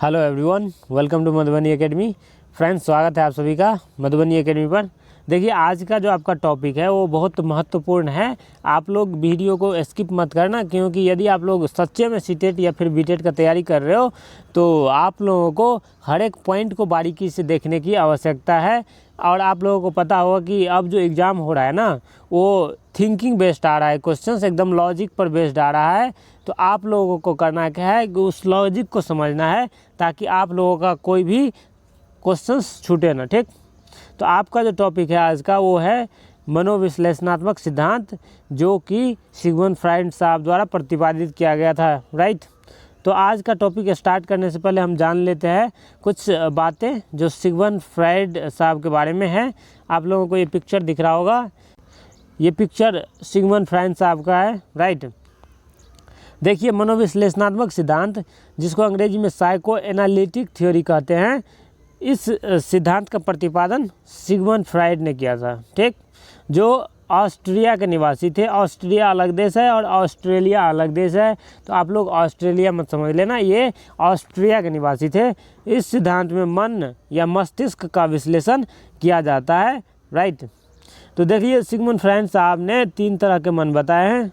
Hello everyone, welcome to Madhubani academy. Friends, स्वागत है आप सभी का मधुबनी एकेडमी पर। देखिए, आज का जो आपका टॉपिक है वो बहुत महत्वपूर्ण है। आप लोग वीडियो को स्किप मत करना, क्योंकि यदि आप लोग सच्चे में सीटेट या फिर बीटेट का तैयारी कर रहे हो तो आप लोगों को हर एक पॉइंट को बारीकी से देखने की आवश्यकता है। और आप लोगों को पता होगा कि अब जो एग्ज़ाम हो रहा है ना, वो थिंकिंग बेस्ड आ रहा है, क्वेश्चंस एकदम लॉजिक पर बेस्ड आ रहा है। तो आप लोगों को करना क्या है कि उस लॉजिक को समझना है, ताकि आप लोगों का कोई भी क्वेश्चंस छूटे ना। ठीक, तो आपका जो टॉपिक है आज का वो है मनोविश्लेषणात्मक सिद्धांत, जो कि सिगमंड फ्राइड साहब द्वारा प्रतिपादित किया गया था। राइट, तो आज का टॉपिक स्टार्ट करने से पहले हम जान लेते हैं कुछ बातें जो सिगमंड फ्राइड साहब के बारे में है। आप लोगों को ये पिक्चर दिख रहा होगा, ये पिक्चर सिगमंड फ्राइड साहब का है। राइट, देखिए, मनोविश्लेषणात्मक सिद्धांत, जिसको अंग्रेजी में साइको एनालिटिक थ्योरी कहते हैं, इस सिद्धांत का प्रतिपादन सिगमंड फ्राइड ने किया था। ठीक, जो ऑस्ट्रिया के निवासी थे। ऑस्ट्रिया अलग देश है और ऑस्ट्रेलिया अलग देश है, तो आप लोग ऑस्ट्रेलिया मत समझ लेना, ये ऑस्ट्रिया के निवासी थे। इस सिद्धांत में मन या मस्तिष्क का विश्लेषण किया जाता है। राइट, तो देखिए, सिगमंड फ्राइड साहब ने 3 तरह के मन बताए हैं।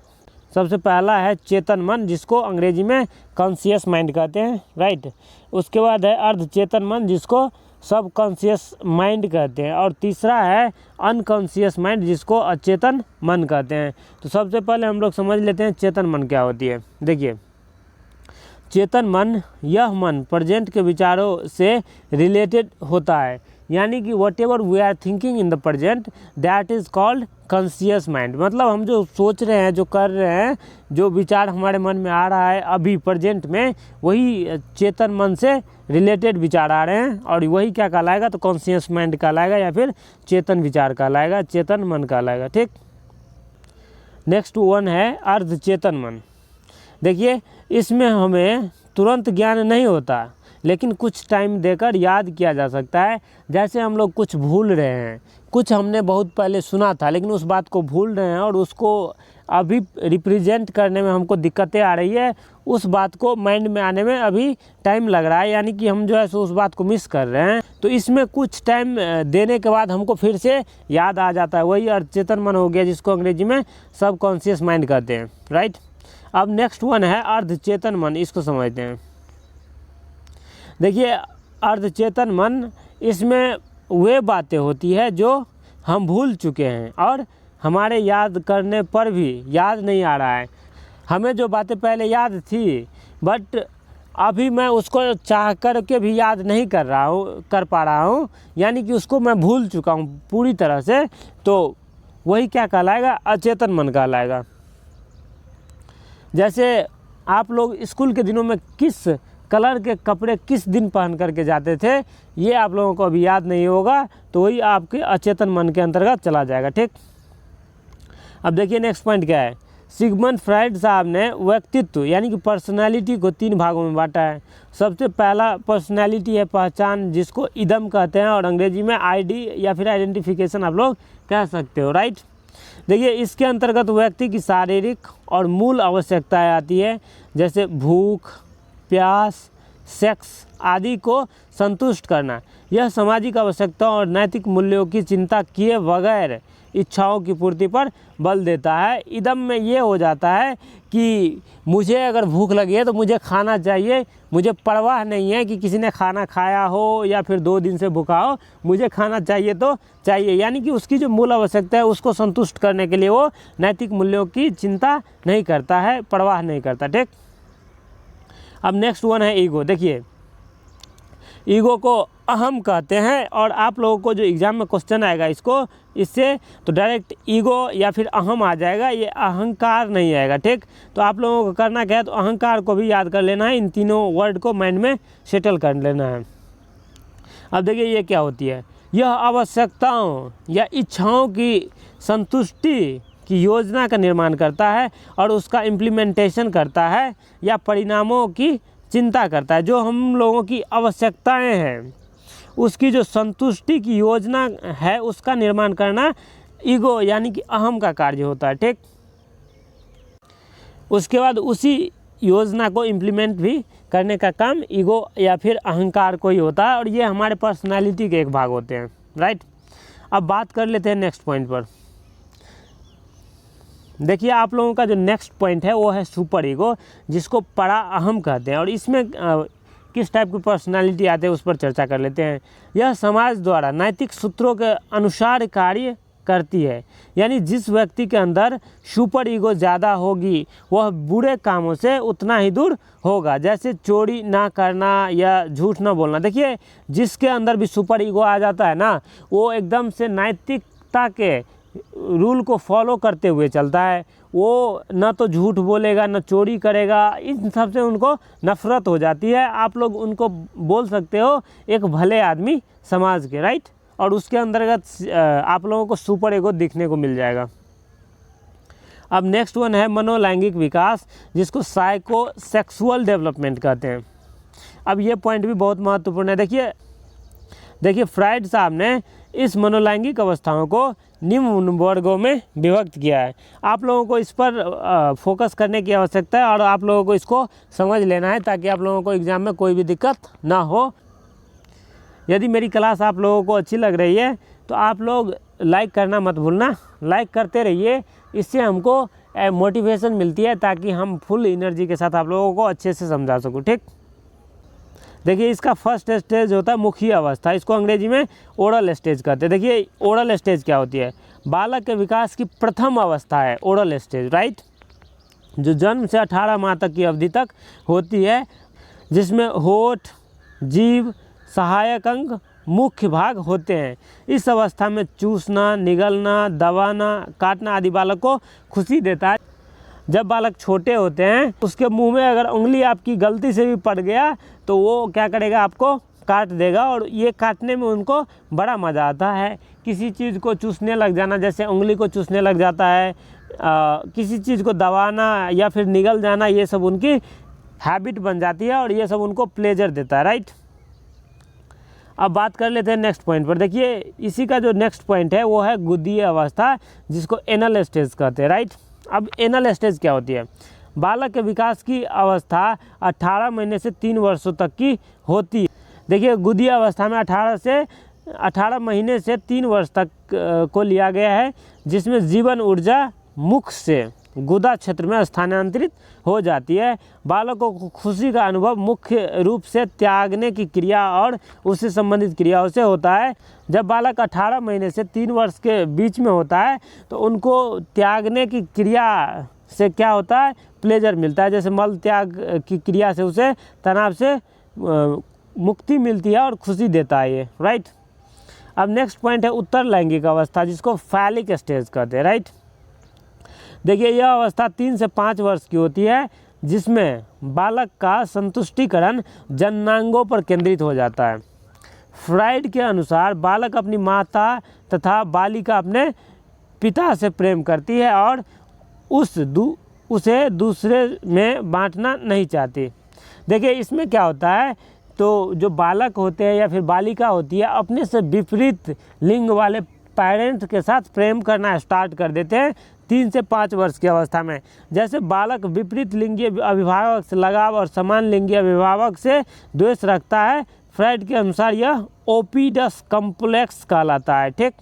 सबसे पहला है चेतन मन, जिसको अंग्रेजी में कॉन्शियस माइंड कहते हैं। राइट, उसके बाद है अर्ध चेतन मन, जिसको सब कॉन्शियस माइंड कहते हैं। और तीसरा है अनकॉन्शियस माइंड, जिसको अचेतन मन कहते हैं। तो सबसे पहले हम लोग समझ लेते हैं चेतन मन क्या होती है। देखिए, चेतन मन, यह मन प्रेजेंट के विचारों से रिलेटेड होता है, यानी कि whatever we are thinking in the present that is called conscious mind. मतलब हम जो सोच रहे हैं, जो कर रहे हैं, जो विचार हमारे मन में आ रहा है अभी प्रेजेंट में, वही चेतन मन से रिलेटेड विचार आ रहे हैं, और वही क्या कहलाएगा, तो कॉन्शियस माइंड कहलाएगा, या फिर चेतन विचार कहलाएगा, चेतन मन कहलाएगा। ठीक, नेक्स्ट वन है अर्ध चेतन मन। देखिए, इसमें हमें तुरंत ज्ञान नहीं होता, लेकिन कुछ टाइम देकर याद किया जा सकता है। जैसे हम लोग कुछ भूल रहे हैं, कुछ हमने बहुत पहले सुना था लेकिन उस बात को भूल रहे हैं, और उसको अभी रिप्रेजेंट करने में हमको दिक्कतें आ रही है, उस बात को माइंड में आने में अभी टाइम लग रहा है, यानी कि हम जो है सो उस बात को मिस कर रहे हैं। तो इसमें कुछ टाइम देने के बाद हमको फिर से याद आ जाता है, वही अचेतन मन हो गया, जिसको अंग्रेजी में सब कॉन्शियस माइंड कहते हैं। राइट, अब नेक्स्ट वन है अर्धचेतन मन, इसको समझते हैं। देखिए, अर्धचेतन मन, इसमें वे बातें होती है जो हम भूल चुके हैं और हमारे याद करने पर भी याद नहीं आ रहा है। हमें जो बातें पहले याद थी, बट अभी मैं उसको चाह कर के भी याद नहीं कर पा रहा हूँ, यानी कि उसको मैं भूल चुका हूँ पूरी तरह से, तो वही क्या कहलाएगा, अचेतन मन कहलाएगा। जैसे आप लोग स्कूल के दिनों में किस कलर के कपड़े किस दिन पहन करके जाते थे, ये आप लोगों को अभी याद नहीं होगा, तो वही आपके अचेतन मन के अंतर्गत चला जाएगा। ठीक, अब देखिए नेक्स्ट पॉइंट क्या है। सिगमंड फ्राइड साहब ने व्यक्तित्व यानी कि पर्सनालिटी को 3 भागों में बांटा है। सबसे पहला पर्सनालिटी है पहचान, जिसको इदम कहते हैं, और अंग्रेजी में आईडी या फिर आइडेंटिफिकेशन आप लोग कह सकते हो। राइट, देखिए, इसके अंतर्गत व्यक्ति की शारीरिक और मूल आवश्यकताएं आती है, जैसे भूख, प्यास, सेक्स आदि को संतुष्ट करना। यह सामाजिक आवश्यकताओं और नैतिक मूल्यों की चिंता किए बगैर इच्छाओं की पूर्ति पर बल देता है। इदम में ये हो जाता है कि मुझे अगर भूख लगी है तो मुझे खाना चाहिए, मुझे परवाह नहीं है कि किसी ने खाना खाया हो या फिर 2 दिन से भूखा हो, मुझे खाना चाहिए तो चाहिए। यानी कि उसकी जो मूल आवश्यकता है उसको संतुष्ट करने के लिए वो नैतिक मूल्यों की चिंता नहीं करता है, परवाह नहीं करता। ठीक, अब नेक्स्ट वन है ईगो। देखिए, ईगो को अहम कहते हैं, और आप लोगों को जो एग्ज़ाम में क्वेश्चन आएगा इससे तो डायरेक्ट ईगो या फिर अहम आ जाएगा, ये अहंकार नहीं आएगा। ठीक, तो आप लोगों को करना क्या है, तो अहंकार को भी याद कर लेना है, इन तीनों वर्ड को माइंड में सेटल कर लेना है। अब देखिए, ये क्या होती है, यह आवश्यकताओं या इच्छाओं की संतुष्टि की योजना का निर्माण करता है और उसका इम्प्लीमेंटेशन करता है, या परिणामों की चिंता करता है। जो हम लोगों की आवश्यकताएं हैं उसकी जो संतुष्टि की योजना है उसका निर्माण करना ईगो यानी कि अहम का कार्य होता है। ठीक, उसके बाद उसी योजना को इम्प्लीमेंट भी करने का काम ईगो या फिर अहंकार को ही होता है, और ये हमारे पर्सनालिटी के एक भाग होते हैं, राइट। अब बात कर लेते हैं नेक्स्ट पॉइंट पर। देखिए आप लोगों का जो नेक्स्ट पॉइंट है वो है सुपर ईगो, जिसको परा अहम कहते हैं, और इसमें किस टाइप की पर्सनालिटी आते हैं उस पर चर्चा कर लेते हैं। यह समाज द्वारा नैतिक सूत्रों के अनुसार कार्य करती है, यानी जिस व्यक्ति के अंदर सुपर ईगो ज़्यादा होगी वह बुरे कामों से उतना ही दूर होगा, जैसे चोरी ना करना या झूठ ना बोलना। देखिए जिसके अंदर भी सुपर ईगो आ जाता है ना, वो एकदम से नैतिकता के रूल को फॉलो करते हुए चलता है, वो ना तो झूठ बोलेगा ना चोरी करेगा, इन सब से उनको नफरत हो जाती है। आप लोग उनको बोल सकते हो एक भले आदमी समाज के, राइट, और उसके अंतर्गत आप लोगों को सुपर ईगो दिखने को मिल जाएगा। अब नेक्स्ट वन है मनोलैंगिक विकास, जिसको साइको सेक्सुअल डेवलपमेंट कहते हैं। अब ये पॉइंट भी बहुत महत्वपूर्ण है। देखिए फ्राइड साहब ने इस मनोलैंगिक अवस्थाओं को निम्न वर्गों में विभक्त किया है। आप लोगों को इस पर फोकस करने की आवश्यकता है, और आप लोगों को इसको समझ लेना है ताकि आप लोगों को एग्ज़ाम में कोई भी दिक्कत ना हो। यदि मेरी क्लास आप लोगों को अच्छी लग रही है तो आप लोग लाइक करना मत भूलना, लाइक करते रहिए, इससे हमको मोटिवेशन मिलती है ताकि हम फुल एनर्जी के साथ आप लोगों को अच्छे से समझा सकूँ, ठीक। देखिए इसका फर्स्ट स्टेज होता है मुखी अवस्था, इसको अंग्रेजी में ओरल स्टेज कहते हैं। देखिए ओरल स्टेज क्या होती है? बालक के विकास की प्रथम अवस्था है ओरल स्टेज, राइट, जो जन्म से 18 माह तक की अवधि तक होती है, जिसमें होठ, जीभ, सहायक अंग मुख्य भाग होते हैं। इस अवस्था में चूसना, निगलना, दबाना, काटना आदि बालक को खुशी देता है। जब बालक छोटे होते हैं उसके मुंह में अगर उंगली आपकी गलती से भी पड़ गया तो वो क्या करेगा, आपको काट देगा, और ये काटने में उनको बड़ा मज़ा आता है। किसी चीज़ को चूसने लग जाना, जैसे उंगली को चूसने लग जाता है, किसी चीज़ को दबाना या फिर निगल जाना, ये सब उनकी हैबिट बन जाती है और ये सब उनको प्लेजर देता है, राइट। अब बात कर लेते हैं नेक्स्ट पॉइंट पर। देखिए इसी का जो नेक्स्ट पॉइंट है वो है गुदीय अवस्था, जिसको एनल स्टेज कहते हैं, राइट। अब एनल स्टेज क्या होती है? बालक के विकास की अवस्था 18 महीने से 3 वर्षों तक की होती है। देखिए गुदीय अवस्था में 18 महीने से 3 वर्ष तक को लिया गया है, जिसमें जीवन ऊर्जा मुख से गुदा क्षेत्र में स्थानांतरित हो जाती है। बालकों को खुशी का अनुभव मुख्य रूप से त्यागने की क्रिया और उससे संबंधित क्रियाओं से होता है। जब बालक 18 महीने से 3 वर्ष के बीच में होता है तो उनको त्यागने की क्रिया से क्या होता है, प्लेजर मिलता है। जैसे मल त्याग की क्रिया से उसे तनाव से मुक्ति मिलती है और खुशी देता है ये, राइट। अब नेक्स्ट पॉइंट है उत्तर लैंगिक अवस्था, जिसको फैलिक स्टेज कहते हैं, राइट। देखिए यह अवस्था 3 से 5 वर्ष की होती है, जिसमें बालक का संतुष्टिकरण जननांगों पर केंद्रित हो जाता है। फ्राइड के अनुसार बालक अपनी माता तथा बालिका अपने पिता से प्रेम करती है और उसे दूसरे में बांटना नहीं चाहती। देखिए इसमें क्या होता है, तो जो बालक होते हैं या फिर बालिका होती है अपने से विपरीत लिंग वाले पेरेंट के साथ प्रेम करना स्टार्ट कर देते हैं 3 से 5 वर्ष की अवस्था में। जैसे बालक विपरीत लिंगीय अभिभावक से लगाव और समान लिंगीय अभिभावक से द्वेष रखता है। फ्राइड के अनुसार यह ओपीडस कॉम्प्लेक्स कहलाता है, ठीक।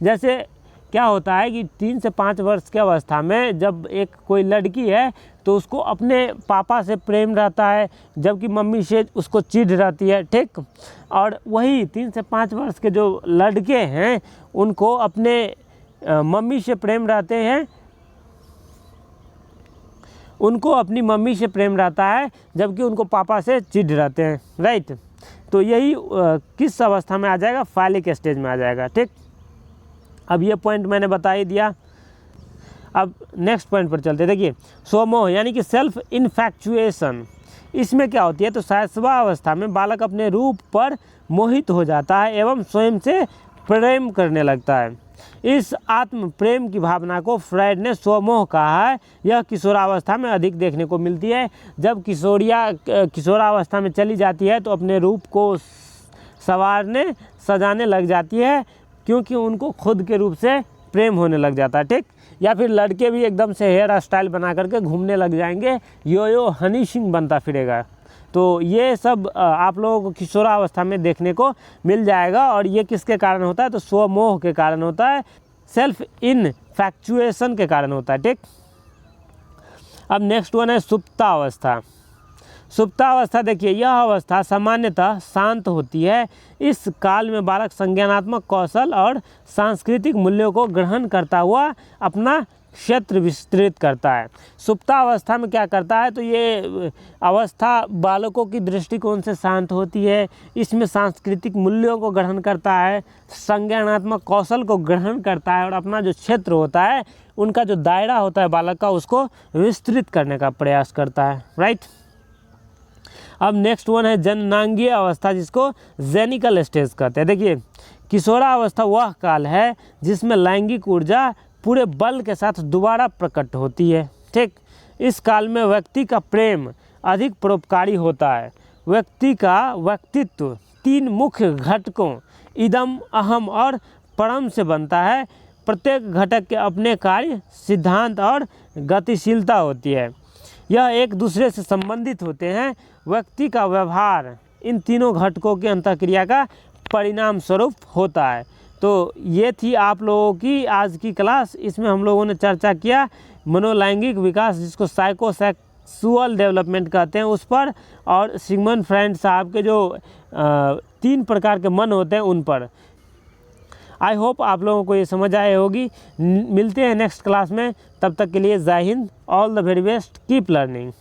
जैसे क्या होता है कि 3 से 5 वर्ष की अवस्था में जब एक कोई लड़की है तो उसको अपने पापा से प्रेम रहता है, जबकि मम्मी से उसको चिढ़ रहती है, ठीक। और वही 3 से 5 वर्ष के जो लड़के हैं उनको अपने मम्मी से प्रेम रहते हैं, उनको अपनी मम्मी से प्रेम रहता है, जबकि उनको पापा से चिढ़ रहते हैं, राइट। तो यही किस अवस्था में आ जाएगा, फैलिक स्टेज में आ जाएगा, ठीक। अब ये पॉइंट मैंने बता ही दिया। अब नेक्स्ट पॉइंट पर चलते। देखिए स्वमोह यानी कि सेल्फ इन्फैक्चुएशन, इसमें क्या होती है, तो शैशवा अवस्था में बालक अपने रूप पर मोहित हो जाता है एवं स्वयं से प्रेम करने लगता है। इस आत्म प्रेम की भावना को फ्राइड ने स्वमोह कहा है। यह किशोरावस्था में अधिक देखने को मिलती है। जब किशोरावस्था में चली जाती है तो अपने रूप को संवारने सजाने लग जाती है, क्योंकि उनको खुद के रूप से प्रेम होने लग जाता है, ठीक। या फिर लड़के भी एकदम से हेयर स्टाइल बना करके घूमने लग जाएंगे, यो हनी सिंह बनता फिरेगा। तो ये सब आप लोगों को किशोरावस्था में देखने को मिल जाएगा। और ये किसके कारण होता है? तो स्वमोह के कारण होता है, सेल्फ इनफैक्चुएशन के कारण होता है। ठीक, अब नेक्स्ट वन है सुप्तावस्था। सुप्तावस्था देखिए, यह अवस्था सामान्यतः शांत होती है। इस काल में बालक संज्ञानात्मक कौशल और सांस्कृतिक मूल्यों को ग्रहण करता हुआ अपना क्षेत्र विस्तृत करता है। सुप्तावस्था में क्या करता है? तो ये अवस्था बालकों की दृष्टिकोण से शांत होती है। इसमें सांस्कृतिक मूल्यों को ग्रहण करता है, संज्ञानात्मक कौशल को ग्रहण करता है और अपना जो क्षेत्र होता है, उनका जो दायरा होता है बालक का, उसको विस्तृत करने का प्रयास करता है। राइट, अब नेक्स्ट वन है जननांगीय अवस्था, जिसको जेनिकल स्टेज कहते हैं। देखिए, किशोरावस्था वह काल है जिसमें लैंगिक ऊर्जा पूरे बल के साथ दोबारा प्रकट होती है। ठीक, इस काल में व्यक्ति का प्रेम अधिक परोपकारी होता है। व्यक्ति का व्यक्तित्व 3 मुख्य घटकों इदम, अहम और परम से बनता है। प्रत्येक घटक के अपने कार्य, सिद्धांत और गतिशीलता होती है। यह एक दूसरे से संबंधित होते हैं। व्यक्ति का व्यवहार इन तीनों घटकों की अंतःक्रिया का परिणाम स्वरूप होता है। तो ये थी आप लोगों की आज की क्लास। इसमें हम लोगों ने चर्चा किया मनोलैंगिक विकास, जिसको साइकोसेक्सुअल डेवलपमेंट कहते हैं, उस पर, और सिगमंड फ्रायड साहब के जो 3 प्रकार के मन होते हैं उन पर। आई होप आप लोगों को ये समझ आए होगी। मिलते हैं नेक्स्ट क्लास में, तब तक के लिए जय Hind, all the very best, keep learning.